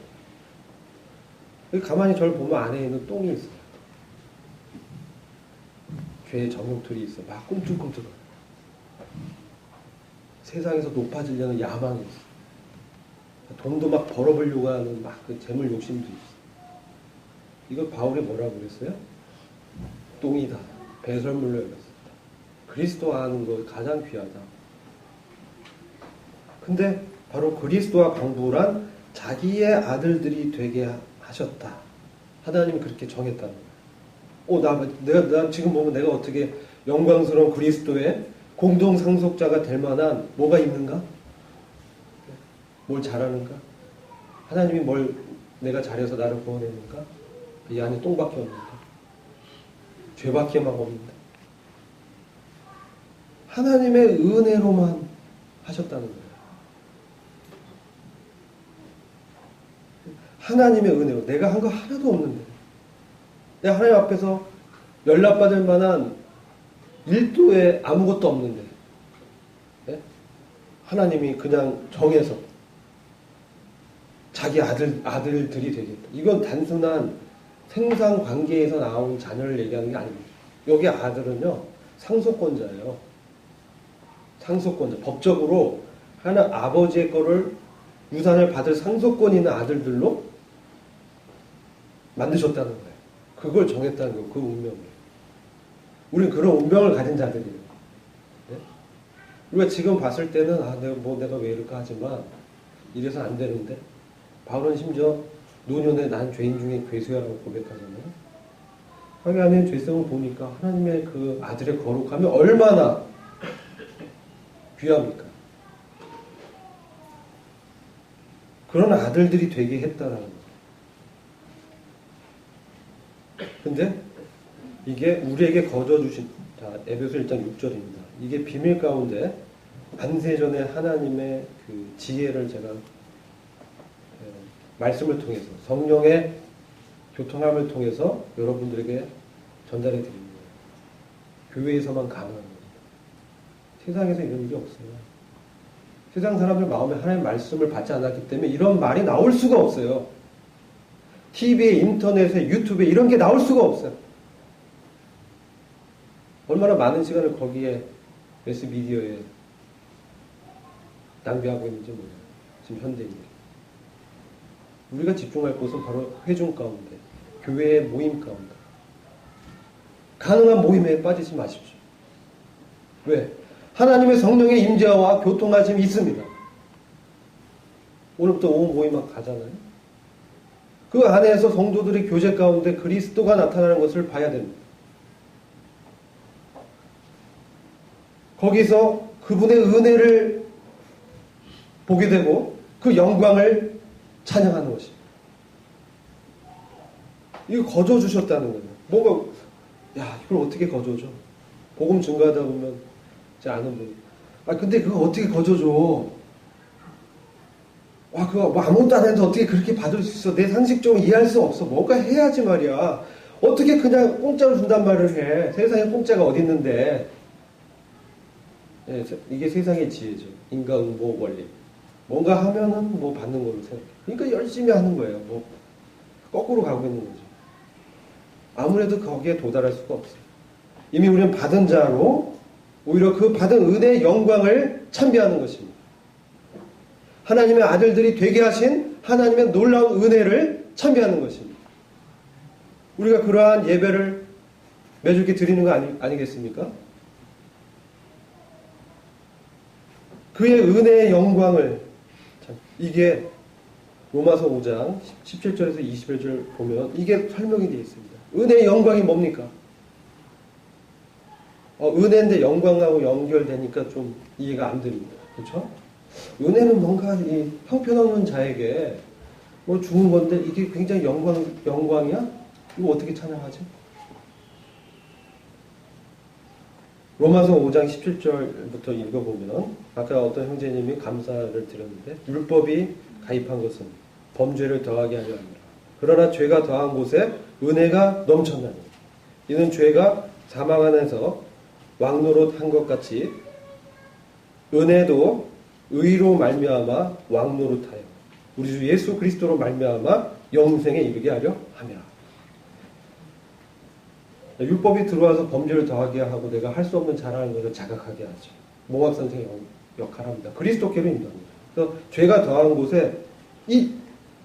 가만히 저를 보면 안에 있는 똥이 있어요. 죄의 정욕들이 있어. 막 꿈틀꿈틀. 세상에서 높아지려는 야망이 있어. 돈도 막 벌어보려고 하는 막 그 재물 욕심도 있어. 이걸 바울이 뭐라고 그랬어요? 똥이다. 배설물로 여겼었다. 그리스도 아는 거 가장 귀하다. 근데 바로 그리스도와 방부란 자기의 아들들이 되게 하셨다. 하나님이 그렇게 정했다는 거예요. 나 지금 보면 내가 어떻게 영광스러운 그리스도의 공동 상속자가 될 만한 뭐가 있는가? 뭘 잘하는가? 하나님이 뭘 내가 잘해서 나를 구원했는가? 이 안에 똥밖에 없는가? 죄밖에 막 없는데. 하나님의 은혜로만 하셨다는 거예요. 하나님의 은혜로. 내가 한 거 하나도 없는데. 내가 하나님 앞에서 연락받을 만한 1도에 아무것도 없는데, 네? 하나님이 그냥 정해서 자기 아들들이 되겠다. 이건 단순한 생산 관계에서 나온 자녀를 얘기하는 게 아닙니다. 여기 아들은요, 상속권자예요. 상속권자, 법적으로 하나 아버지의 거를 유산을 받을 상속권 있는 아들들로 만드셨다는 거예요. 그걸 정했다는 거예요. 그 운명을. 우린 그런 운명을 가진 자들이에요. 네? 우리가 지금 봤을 때는 내가 왜 이럴까 하지만 이래서 안 되는데 바울은 심지어 노년에 난 죄인 중에 괴수야라고 고백하잖아요. 자기 안에 죄성을 보니까 하나님의 그 아들의 거룩함이 얼마나 귀합니까? 그런 아들들이 되게 했다라는 거예요. 근데 이게 우리에게 거저주신, 자, 에베소 1장 6절입니다. 이게 비밀 가운데 반세전에 하나님의 그 지혜를 제가 말씀을 통해서 성령의 교통함을 통해서 여러분들에게 전달해 드립니다. 교회에서만 가능한 겁니다. 세상에서 이런 일이 없어요. 세상 사람들 마음에 하나님의 말씀을 받지 않았기 때문에 이런 말이 나올 수가 없어요. TV에, 인터넷에, 유튜브에 이런 게 나올 수가 없어요. 얼마나 많은 시간을 거기에 매스미디어에 낭비하고 있는지 몰라요. 지금 현대인들이. 우리가 집중할 곳은 바로 회중 가운데, 교회의 모임 가운데. 가능한 모임에 빠지지 마십시오. 왜? 하나님의 성령의 임재와 교통하심이 있습니다. 오늘부터 온 모임만 가잖아요. 그 안에서 성도들의 교제 가운데 그리스도가 나타나는 것을 봐야 됩니다. 거기서 그분의 은혜를 보게 되고 그 영광을 찬양하는 것입니다. 이거 거저 주셨다는 거예요. 뭔가 이걸 어떻게 거저 줘? 복음 증거하다 보면 제 아는 분이 근데 그거 어떻게 거저 줘? 그거 뭐 아무것도 안 했는데 어떻게 그렇게 받을 수 있어? 내 상식적으로 이해할 수 없어. 뭔가 해야지 말이야. 어떻게 그냥 공짜로 준단 말을 해? 세상에 공짜가 어디 있는데? 네, 이게 세상의 지혜죠. 인과응보 원리. 뭔가 하면은 뭐 받는 걸로 생각해. 그러니까 열심히 하는 거예요. 뭐 거꾸로 가고 있는 거죠. 아무래도 거기에 도달할 수가 없어요. 이미 우리는 받은 자로 오히려 그 받은 은혜의 영광을 찬비하는 것입니다. 하나님의 아들들이 되게 하신 하나님의 놀라운 은혜를 찬비하는 것입니다. 우리가 그러한 예배를 매주기 드리는 거 아니겠습니까? 그의 은혜의 영광을, 이게 로마서 5장 17절에서 21절 보면 이게 설명이 되어 있습니다. 은혜의 영광이 뭡니까? 은혜인데 영광하고 연결되니까 좀 이해가 안 됩니다. 그렇죠? 은혜는 뭔가 이 형편없는 자에게 뭐 주는 건데 이게 굉장히 영광이야? 이거 어떻게 찬양하지? 로마서 5장 17절부터 읽어보면 아까 어떤 형제님이 감사를 드렸는데 율법이 가입한 것은 범죄를 더하게 하려 합니다. 그러나 죄가 더한 곳에 은혜가 넘쳤나니 이는 죄가 사망 안에서 왕노릇 한 것 같이 은혜도 의로 말미암아 왕노릇하여 우리 주 예수 그리스도로 말미암아 영생에 이르게 하려 하며. 율법이 들어와서 범죄를 더하게 하고 내가 할 수 없는 잘하는 것을 자각하게 하죠. 몽학 선생의 역할합니다. 그리스도께로 인도합니다. 그래서 죄가 더한 곳에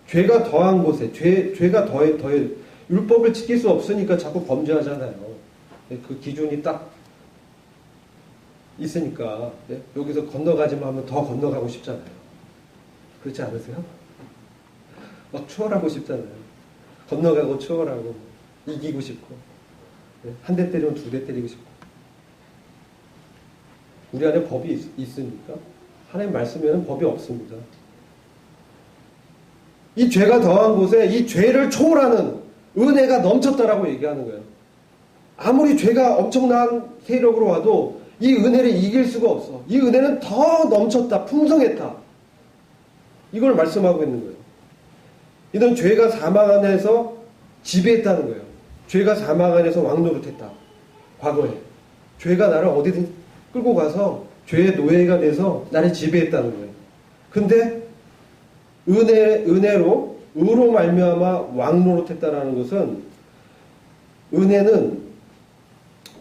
죄가 더한 곳에 죄가 더해 율법을 지킬 수 없으니까 자꾸 범죄하잖아요. 그 기준이 딱 있으니까 여기서 건너가지만 하면 더 건너가고 싶잖아요. 그렇지 않으세요? 막 추월하고 싶잖아요. 건너가고 추월하고 이기고 싶고 한 대 때리면 두 대 때리고 싶고. 우리 안에 법이 있으니까 하나님 말씀에는 법이 없습니다. 이 죄가 더한 곳에 이 죄를 초월하는 은혜가 넘쳤다라고 얘기하는 거예요. 아무리 죄가 엄청난 세력으로 와도 이 은혜를 이길 수가 없어. 이 은혜는 더 넘쳤다, 풍성했다. 이걸 말씀하고 있는 거예요. 이는 죄가 사망 안에서 지배했다는 거예요. 죄가 사망 안에서 왕노릇했다. 과거에. 죄가 나를 어디든 끌고 가서 죄의 노예가 돼서 나를 지배했다는 거예요. 근데 은혜로 의로 말미암아 왕노릇했다라는 것은 은혜는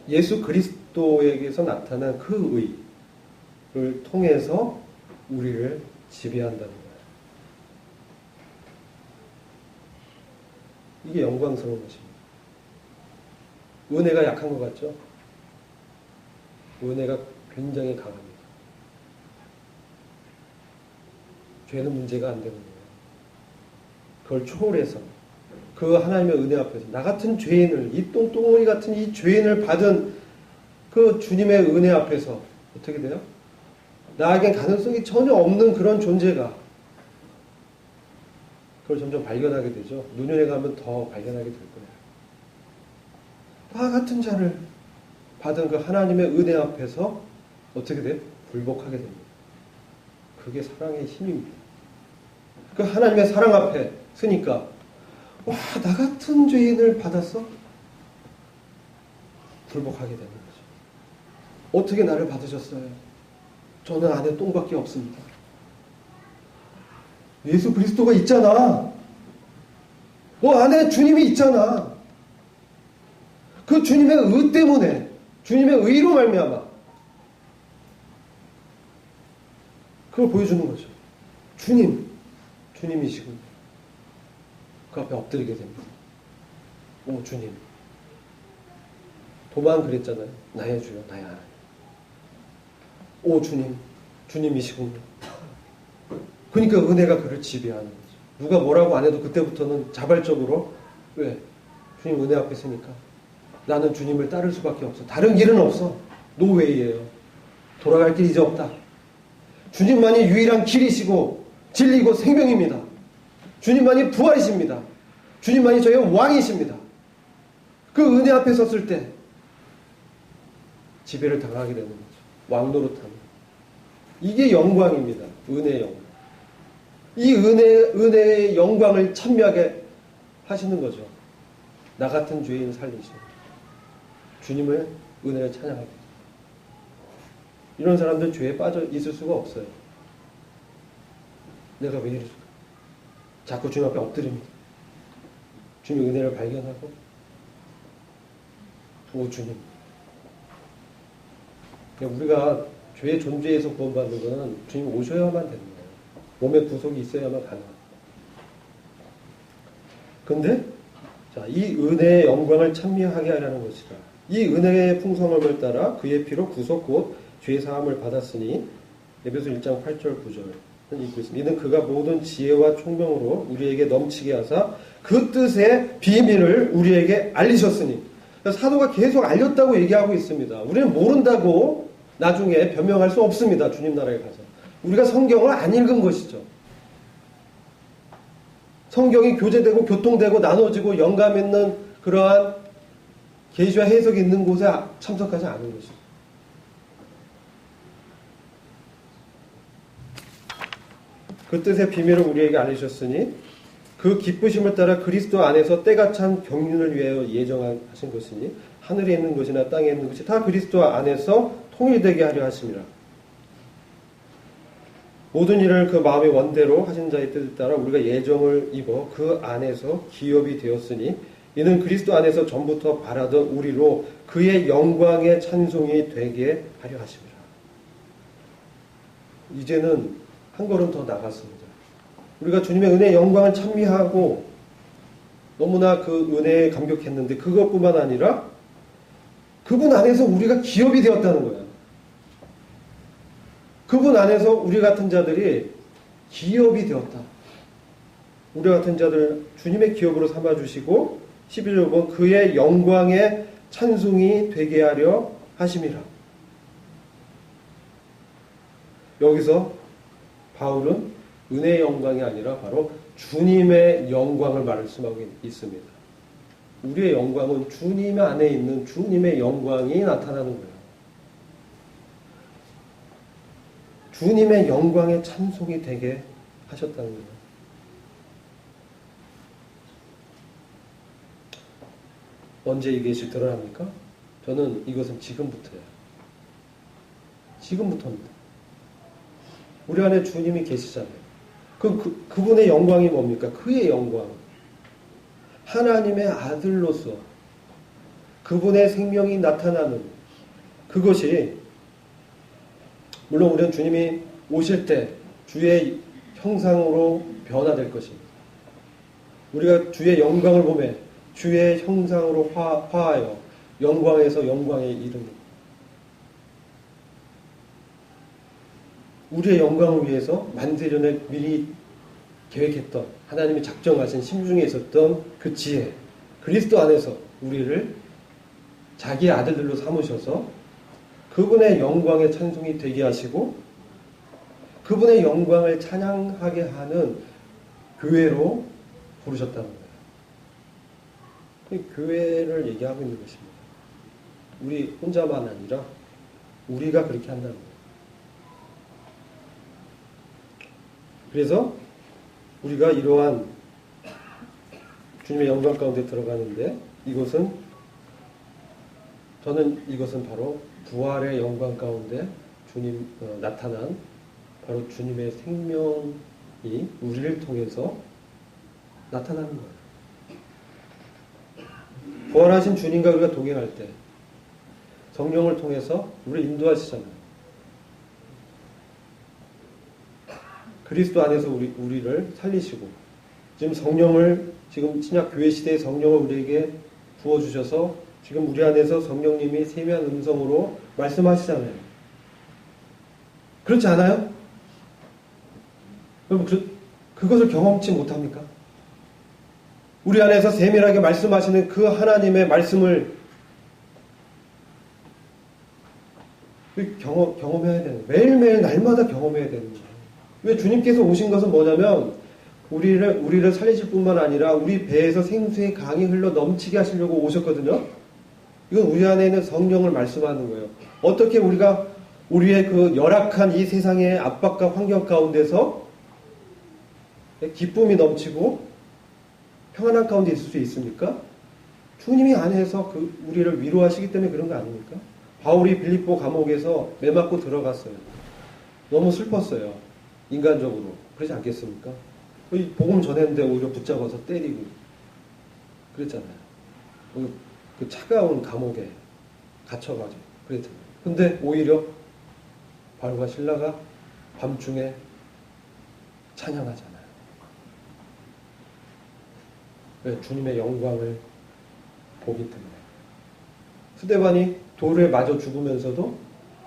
예수 그리스도에게서 나타난 그 통해서 우리를 지배한다는 거예요. 이게 영광스러운 것입니다. 은혜가 약한 것 같죠? 은혜가 굉장히 강합니다. 죄는 문제가 안 되는 거예요. 그걸 초월해서 그 하나님의 은혜 앞에서 나 같은 죄인을, 이 똥덩어리 같은 이 죄인을 받은 그 주님의 은혜 앞에서 어떻게 돼요? 나에겐 가능성이 전혀 없는 그런 존재가, 그걸 점점 발견하게 되죠. 노년에 가면 더 발견하게 될 거예요. 나 같은 자를 받은 그 하나님의 은혜 앞에서 어떻게 돼요? 굴복하게 됩니다. 그게 사랑의 힘입니다. 그 하나님의 사랑 앞에 서니까 와, 나 같은 죄인을 받았어? 굴복하게 되는 거죠. 어떻게 나를 받으셨어요? 저는 안에 똥밖에 없습니다. 예수 그리스도가 있잖아. 안에 주님이 있잖아. 그 주님의 의 때문에, 주님의 의로 말미암아 그걸 보여주는 거죠. 주님이시고 그 앞에 엎드리게 됩니다. 오 주님, 도만 그랬잖아요. 나의 주여, 나의 하나님. 오 주님이시군요. 그러니까 은혜가 그를 지배하는 거죠. 누가 뭐라고 안 해도 그때부터는 자발적으로, 왜? 주님 은혜 앞에 있으니까 나는 주님을 따를 수밖에 없어. 다른 길은 없어. 노웨이예요. 돌아갈 길이 이제 없다. 주님만이 유일한 길이시고 진리고 생명입니다. 주님만이 부활이십니다. 주님만이 저의 왕이십니다. 그 은혜 앞에 섰을 때 지배를 당하게 되는 거죠. 왕노릇하는. 이게 영광입니다. 은혜의 영광. 이 은혜의 영광을 찬미하게 하시는 거죠. 나 같은 죄인 살리시는 주님을 은혜를 찬양하게. 이런 사람들 죄에 빠져 있을 수가 없어요. 내가 왜 이럴까? 자꾸 주님 앞에 엎드립니다. 주님의 은혜를 발견하고, 오 주님. 우리가 죄의 존재에서 구원받는 것은 주님 오셔야만 되는 거예요. 몸의 구속이 있어야만 가능합니다. 근데 이 은혜의 영광을 찬미하게 하려는 것이다. 이 은혜의 풍성함을 따라 그의 피로 구속 곧 죄 사함을 받았으니 에베소 1장 8절 9절은 읽고 있습니다. 이는 그가 모든 지혜와 총명으로 우리에게 넘치게 하사 그 뜻의 비밀을 우리에게 알리셨으니, 사도가 계속 알렸다고 얘기하고 있습니다. 우리는 모른다고 나중에 변명할 수 없습니다. 주님 나라에 가서. 우리가 성경을 안 읽은 것이죠. 성경이 교제되고 교통되고 나눠지고 영감 있는 그러한 계시와 해석이 있는 곳에 참석하지 않은 것이죠. 그 뜻의 비밀을 우리에게 알리셨으니 그 기쁘심을 따라 그리스도 안에서 때가 찬 경륜을 위하여 예정하신 것이니 하늘에 있는 것이나 땅에 있는 것이 다 그리스도 안에서 통일되게 하려 하심이라. 모든 일을 그 마음의 원대로 하신 자의 뜻을 따라 우리가 예정을 입어 그 안에서 기업이 되었으니 이는 그리스도 안에서 전부터 바라던 우리로 그의 영광의 찬송이 되게 하려 하심이라. 이제는 한 걸음 더 나갔습니다. 우리가 주님의 은혜의 영광을 찬미하고 너무나 그 은혜에 감격했는데 그것뿐만 아니라 그분 안에서 우리가 기업이 되었다는 거예요. 그분 안에서 우리 같은 자들이 기업이 되었다. 우리 같은 자들 주님의 기업으로 삼아주시고 11절 보면 그의 영광의 찬송이 되게 하려 하심이라. 여기서 바울은 은혜의 영광이 아니라 바로 주님의 영광을 말씀하고 있습니다. 우리의 영광은 주님 안에 있는 주님의 영광이 나타나는 거예요. 주님의 영광의 찬송이 되게 하셨다는 거예요. 언제 이것이 드러납니까? 저는 이것은 지금부터예요. 지금부터입니다. 우리 안에 주님이 계시잖아요. 그분의 영광이 뭡니까? 그의 영광. 하나님의 아들로서 그분의 생명이 나타나는 그것이 물론 우리는 주님이 오실 때 주의 형상으로 변화될 것입니다. 우리가 주의 영광을 보며 주의 형상으로 화하여 영광에서 영광에 이르는 우리의 영광을 위해서 만세전에 미리 계획했던 하나님이 작정하신 심중에 있었던 그 지혜 그리스도 안에서 우리를 자기의 아들들로 삼으셔서 그분의 영광의 찬송이 되게 하시고 그분의 영광을 찬양하게 하는 교회로 부르셨다는 거예요. 교회를 얘기하고 있는 것입니다. 우리 혼자만 아니라 우리가 그렇게 한다는 거예요. 그래서 우리가 이러한 주님의 영광 가운데 들어가는데 이것은 바로 부활의 영광 가운데 주님 나타난 바로 주님의 생명이 우리를 통해서 나타나는 거예요. 부활하신 주님과 우리가 동행할 때 성령을 통해서 우리를 인도하시잖아요. 그리스도 안에서 우리를 살리시고 지금 성령을 지금 신약 교회 시대의 성령을 우리에게 부어주셔서 지금 우리 안에서 성령님이 세미한 음성으로 말씀하시잖아요. 그렇지 않아요? 여러분 그것을 경험치 못합니까? 우리 안에서 세밀하게 말씀하시는 그 하나님의 말씀을 경험해야 되는 거예요. 매일매일 날마다 경험해야 되는 거예요. 왜 주님께서 오신 것은 뭐냐면 우리를 살리실 뿐만 아니라 우리 배에서 생수의 강이 흘러 넘치게 하시려고 오셨거든요. 이건 우리 안에 있는 성령을 말씀하는 거예요. 어떻게 우리가 우리의 그 열악한 이 세상의 압박과 환경 가운데서 기쁨이 넘치고 평안한 가운데 있을 수 있습니까? 주님이 안에서 우리를 위로하시기 때문에 그런 거 아닙니까? 바울이 빌립보 감옥에서 매 맞고 들어갔어요. 너무 슬펐어요. 인간적으로. 그러지 않겠습니까? 복음 전했는데 오히려 붙잡아서 때리고 그랬잖아요. 그 차가운 감옥에 갇혀가지고 그랬잖아요. 근데 오히려 바울과 실라가 밤중에 찬양하잖아요. 왜? 주님의 영광을 보기 때문에. 스데반이 돌에 맞아 죽으면서도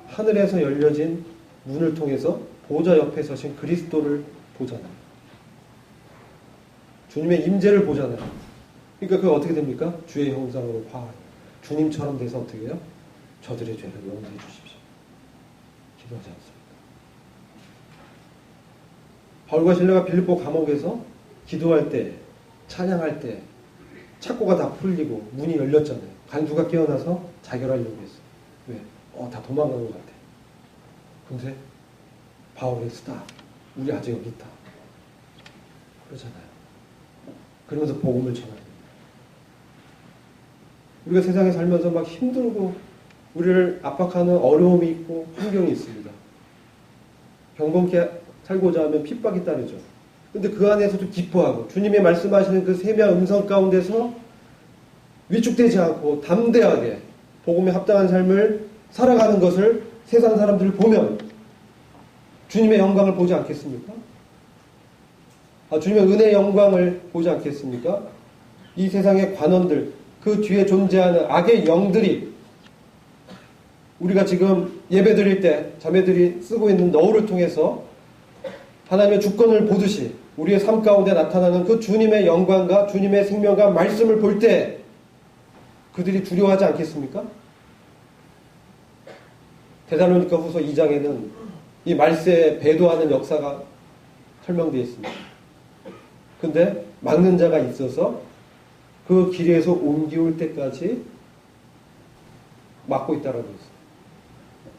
하늘에서 열려진 문을 통해서 보좌 옆에 서신 그리스도를 보잖아요. 주님의 임재를 보잖아요. 그러니까 그게 어떻게 됩니까? 주의 형상으로 화하여 주님처럼 돼서 어떻게 해요? 저들의 죄를 용서해 주십시오. 기도하지 않습니까? 바울과 실라가 빌립보 감옥에서 기도할 때, 찬양할 때 착고가 다 풀리고 문이 열렸잖아요. 간수가 깨어나서 자결하려고 했어요. 왜? 다 도망간 것 같아. 근데 바울이 스탑. 우리 아직 여기 있다. 그러잖아요. 그러면서 복음을 전하는 거예요. 우리가 세상에 살면서 막 힘들고 우리를 압박하는 어려움이 있고 환경이 있습니다. 경건케 살고자 하면 핍박이 따르죠. 근데 그 안에서도 기뻐하고 주님이 말씀하시는 그 세미한 음성 가운데서 위축되지 않고 담대하게 복음에 합당한 삶을 살아가는 것을 세상 사람들을 보면 주님의 영광을 보지 않겠습니까? 주님의 은혜의 영광을 보지 않겠습니까? 이 세상의 관원들, 그 뒤에 존재하는 악의 영들이 우리가 지금 예배 드릴 때 자매들이 쓰고 있는 너울을 통해서 하나님의 주권을 보듯이 우리의 삶 가운데 나타나는 그 주님의 영광과 주님의 생명과 말씀을 볼 때 그들이 두려워하지 않겠습니까? 데살로니가 후서 2장에는 이 말세에 배도하는 역사가 설명되어 있습니다. 근데 막는 자가 있어서 그 길에서 옮기올 때까지 막고 있다라고 했어요.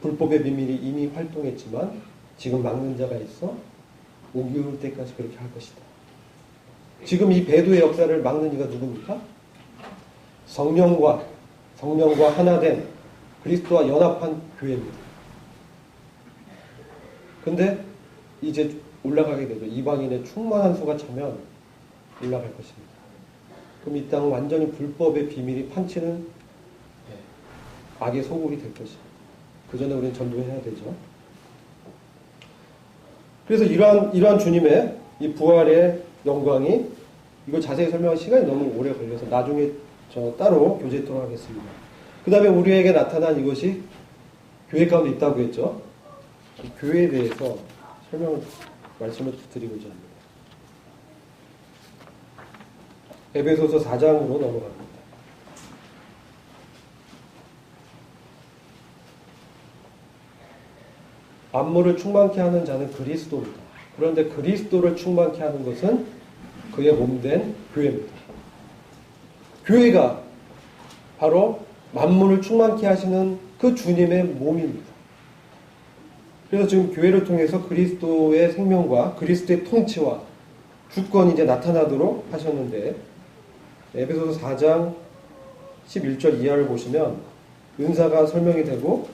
불법의 비밀이 이미 활동했지만 지금 막는 자가 있어 옮기올 때까지 그렇게 할 것이다. 지금 이 배도의 역사를 막는 이가 누굽니까? 성령과 하나 된 그리스도와 연합한 교회입니다. 근데 이제 올라가게 되죠. 이방인의 충만한 수가 차면 올라갈 것입니다. 그럼 이 땅은 완전히 불법의 비밀이 판치는 악의 소굴이 될 것입니다. 그 전에 우리는 전도해야 되죠. 그래서 이러한 주님의 이 부활의 영광이, 이거 자세히 설명할 시간이 너무 오래 걸려서 나중에 저 따로 교제토록 하겠습니다. 그 다음에 우리에게 나타난 이것이 교회 가운데 있다고 했죠. 교회에 대해서 말씀을 드리고자 합니다. 에베소서 4장으로 넘어갑니다. 만물을 충만케 하는 자는 그리스도입니다. 그런데 그리스도를 충만케 하는 것은 그의 몸된 교회입니다. 교회가 바로 만물을 충만케 하시는 그 주님의 몸입니다. 그래서 지금 교회를 통해서 그리스도의 생명과 그리스도의 통치와 주권이 이제 나타나도록 하셨는데, 에베소서 4장 11절 이하를 보시면 은사가 설명이 되고,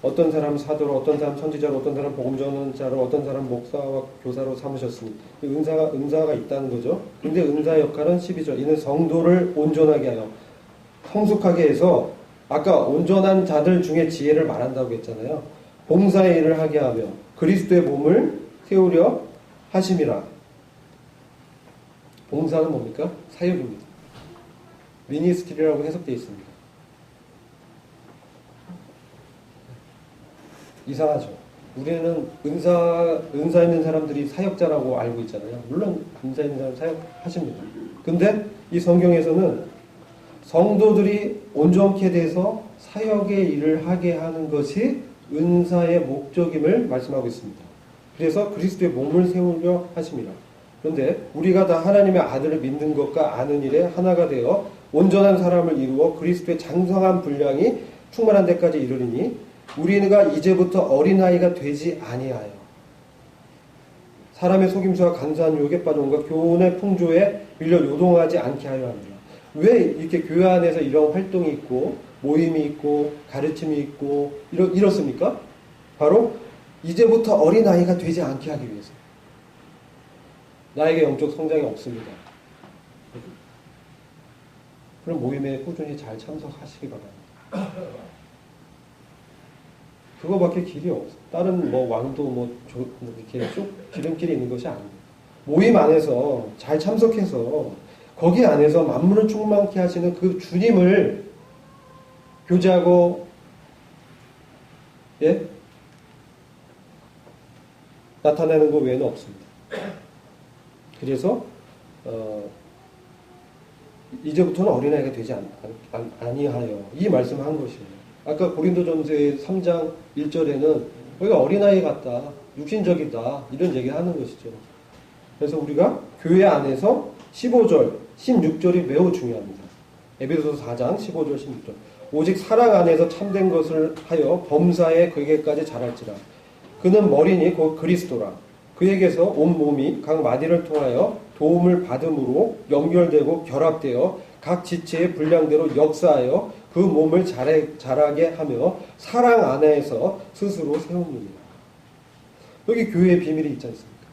어떤 사람 사도로, 어떤 사람 선지자로, 어떤 사람 복음 전언자로, 어떤 사람 목사와 교사로 삼으셨으니, 은사가 있다는 거죠. 근데 은사 역할은 12절, 이는 성도를 온전하게 하여, 성숙하게 해서, 아까 온전한 자들 중에 지혜를 말한다고 했잖아요. 봉사의 일을 하게 하며 그리스도의 몸을 세우려 하심이라. 봉사는 뭡니까? 사역입니다. 미니스트리라고 해석되어 있습니다. 이상하죠. 우리는 은사 있는 사람들이 사역자라고 알고 있잖아요. 물론 은사 있는 사람 사역하십니다. 근데 이 성경에서는 성도들이 온전케 돼서 사역의 일을 하게 하는 것이 은사의 목적임을 말씀하고 있습니다. 그래서 그리스도의 몸을 세우려 하십니다. 그런데 우리가 다 하나님의 아들을 믿는 것과 아는 일에 하나가 되어 온전한 사람을 이루어 그리스도의 장성한 분량이 충만한 데까지 이르리니, 우리가 이제부터 어린아이가 되지 아니하여 사람의 속임수와 간사한 유혹에 빠져 온갖 교훈의 풍조에 밀려 요동하지 않게 하려 합니다. 왜 이렇게 교회 안에서 이런 활동이 있고 모임이 있고 가르침이 있고 이렇습니까? 바로 이제부터 어린아이가 되지 않게 하기 위해서. 나에게 영적 성장이 없습니다. 그럼 모임에 꾸준히 잘 참석하시기 바랍니다. 그거밖에 길이 없어. 다른 왕도 이렇게 쭉 지름길이 있는 것이 아닙니다. 모임 안에서 잘 참석해서 거기 안에서 만물을 충만케 하시는 그 주님을 교제하고, 나타내는 것 외에는 없습니다. 그래서 이제부터는 어린아이가 되지 아니하여 이 말씀을 한 것이에요. 아까 고린도전서의 3장 1절에는 우리가 어린아이 같다, 육신적이다, 이런 얘기를 하는 것이죠. 그래서 우리가 교회 안에서 15절, 16절이 매우 중요합니다. 에베소서 4장 15절, 16절. 오직 사랑 안에서 참된 것을 하여 범사에 그에게까지 자랄지라. 그는 머리니 곧 그리스도라. 그에게서 온 몸이 각 마디를 통하여 도움을 받음으로 연결되고 결합되어 각 지체의 분량대로 역사하여 그 몸을 자라게 하며 사랑 안에서 스스로 세웁니다. 여기 교회의 비밀이 있지 않습니까?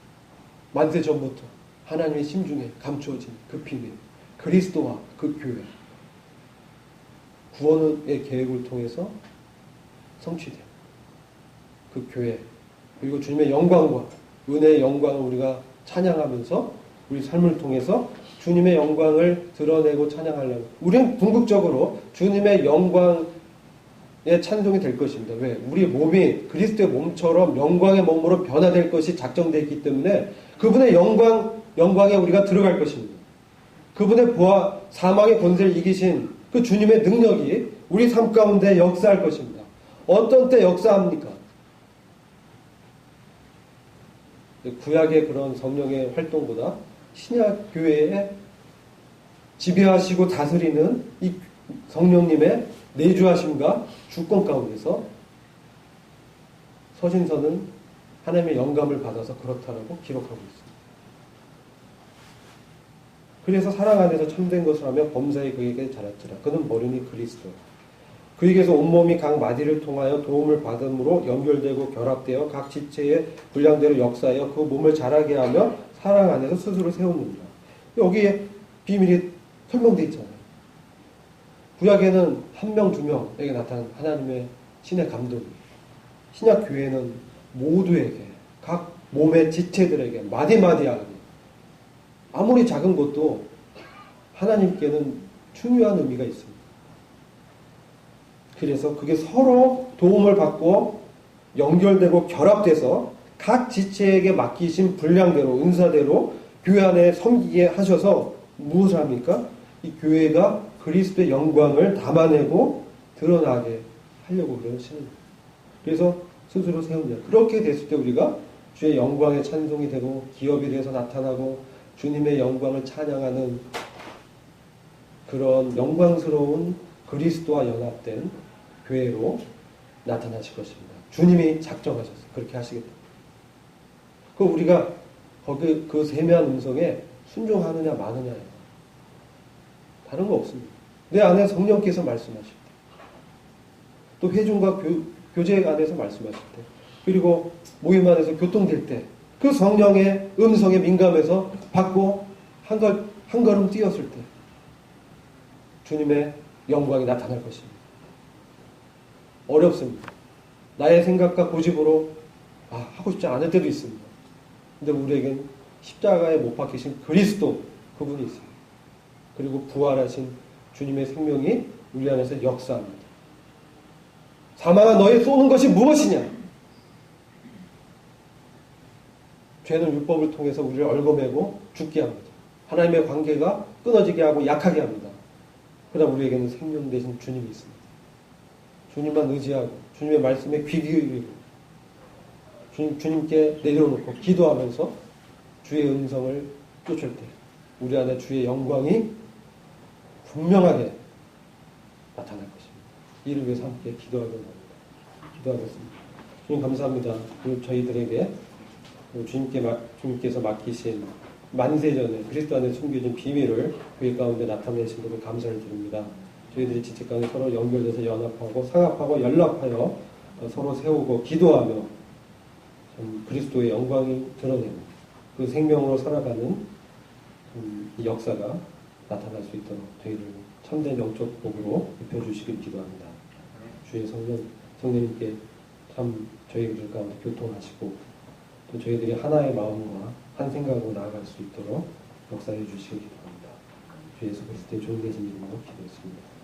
만세 전부터 하나님의 심중에 감추어진 그 비밀, 그리스도와 그 교회, 구원의 계획을 통해서 성취된 그 교회, 그리고 주님의 영광과 은혜의 영광을 우리가 찬양하면서 우리 삶을 통해서 주님의 영광을 드러내고 찬양하려면, 우리는 궁극적으로 주님의 영광의 찬송이 될 것입니다. 왜? 우리 몸이 그리스도의 몸처럼 영광의 몸으로 변화될 것이 작정되어 있기 때문에 그분의 영광에 우리가 들어갈 것입니다. 그분의 부활, 사망의 권세를 이기신 그 주님의 능력이 우리 삶 가운데 역사할 것입니다. 어떤 때 역사합니까? 구약의 그런 성령의 활동보다 신약 교회에 지배하시고 다스리는 이 성령님의 내주하심과 주권 가운데서 서신서는 하나님의 영감을 받아서 그렇다라고 기록하고 있습니다. 그래서 사랑 안에서 참된 것을 하며 범사에 그에게 자랐지라. 그는 머리니 그리스도. 그에게서 온몸이 각 마디를 통하여 도움을 받음으로 연결되고 결합되어 각 지체의 분량대로 역사하여 그 몸을 자라게 하며 사랑 안에서 스스로 세우느니라. 여기에 비밀이 설명되어 있잖아요. 구약에는 한 명, 두 명에게 나타난 하나님의 신의 감동이, 신약 교회는 모두에게, 각 몸의 지체들에게 마디마디하게 아무리 작은 것도 하나님께는 중요한 의미가 있습니다. 그래서 그게 서로 도움을 받고 연결되고 결합돼서 각 지체에게 맡기신 분량대로 은사대로 교회 안에 섬기게 하셔서 무엇을 합니까? 이 교회가 그리스도의 영광을 담아내고 드러나게 하려고 그러시는 거예요. 그래서 스스로 세운 일. 그렇게 됐을 때 우리가 주의 영광의 찬송이 되고 기업이 돼서 나타나고 주님의 영광을 찬양하는 그런 영광스러운 그리스도와 연합된 교회로 나타나실 것입니다. 주님이 작정하셨어요. 그렇게 하시겠다. 그 우리가 거기 그 세미한 음성에 순종하느냐 마느냐예요. 다른 거 없습니다. 내 안에 성령께서 말씀하실 때, 또 회중과 교제 안에서 말씀하실 때, 그리고 모임 안에서 교통될 때, 그 성령의 음성에 민감해서 받고 한 걸음 뛰었을 때 주님의 영광이 나타날 것입니다. 어렵습니다. 나의 생각과 고집으로 하고 싶지 않을 때도 있습니다. 근데 우리에겐 십자가에 못 박히신 그리스도 그분이 있습니다. 그리고 부활하신 주님의 생명이 우리 안에서 역사합니다. 사망아 너의 쏘는 것이 무엇이냐? 죄는 율법을 통해서 우리를 얽어매고 죽게 합니다. 하나님의 관계가 끊어지게 하고 약하게 합니다. 그러나 우리에게는 생명 되신 주님이 있습니다. 주님만 의지하고 주님의 말씀에 귀 기울이고 주님께 내려놓고 기도하면서 주의 음성을 쫓을 때 우리 안에 주의 영광이 분명하게 나타날 것입니다. 이를 위해서 함께 기도하기 원합니다. 기도하겠습니다. 주님 감사합니다. 그리고 저희들에게 주님께서 맡기신 만세전에 그리스도 안에 숨겨진 비밀을 교회 가운데 나타내신 것을 감사를 드립니다. 저희들이 지체 간에 서로 연결돼서 연합하고 상합하고 연락하여 서로 세우고 기도하며 그리스도의 영광이 드러내고 그 생명으로 살아가는 이 역사가 나타날 수 있도록 저희를 참된 영적 복으로 입혀주시길 기도합니다. 주의 성령님께 참 저희들 가운데 교통하시고 또 저희들이 하나의 마음과 한 생각으로 나아갈 수 있도록 역사해 주시길 기도합니다. 주 예수 그리스도의 좋은 계신 이름으로 기도했습니다.